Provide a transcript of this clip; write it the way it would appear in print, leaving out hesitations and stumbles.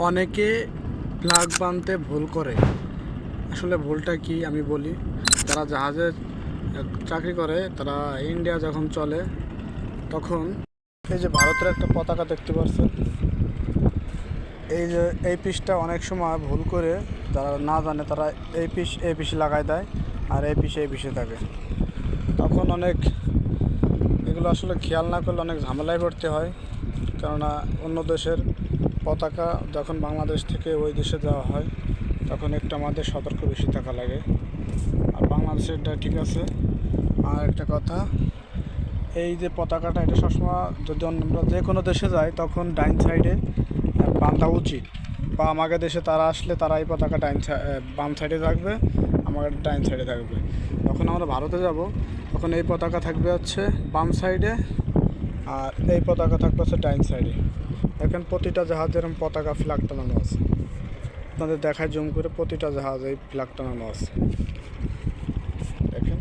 অনেকে ফ্ল্যাগ বানতে ভুল করে। আসলে ভুলটা কি আমি বলি। যারা জাহাজে চাকরি করে তারা ইন্ডিয়া যখন চলে তখন এই যে ভারতের একটা পতাকা দেখতে পাচ্ছেন, এই যে এই পিসটা অনেক সময় ভুল করে যারা না জানে তারা এই পিস লাগাই দেয়, আর এই পিসে থাকে। তখন অনেক এগুলো আসলে খেয়াল না করলে অনেক ঝামেলায় পড়তে হয়। কেননা অন্য দেশের পতাকা যখন বাংলাদেশ থেকে ওই দেশে যাওয়া হয় তখন একটু আমাদের সতর্ক বেশি থাকা লাগে। আর বাংলাদেশেরটা ঠিক আছে। আর একটা কথা, এই যে পতাকাটা এটা সবসময় যদি আমরা যে কোনো দেশে যাই তখন ডাইন সাইডে বাঁধা উচিত, বা আমাদের দেশে তারা আসলে তারা এই পতাকা বাম সাইডে থাকবে, আমাদের ডাইন সাইডে থাকবে। যখন আমরা ভারতে যাব তখন এই পতাকা থাকবে হচ্ছে বাম সাইডে, আর এই পতাকা থাকবে হচ্ছে ডাইন সাইডে। দেখেন প্রতিটা জাহাজ এরকম পতাকা ফ্ল্যাগ টানানো আছে, আপনাদের দেখায় জুম করে প্রতিটা জাহাজ এই ফ্ল্যাগ টানানো আছে। দেখেন।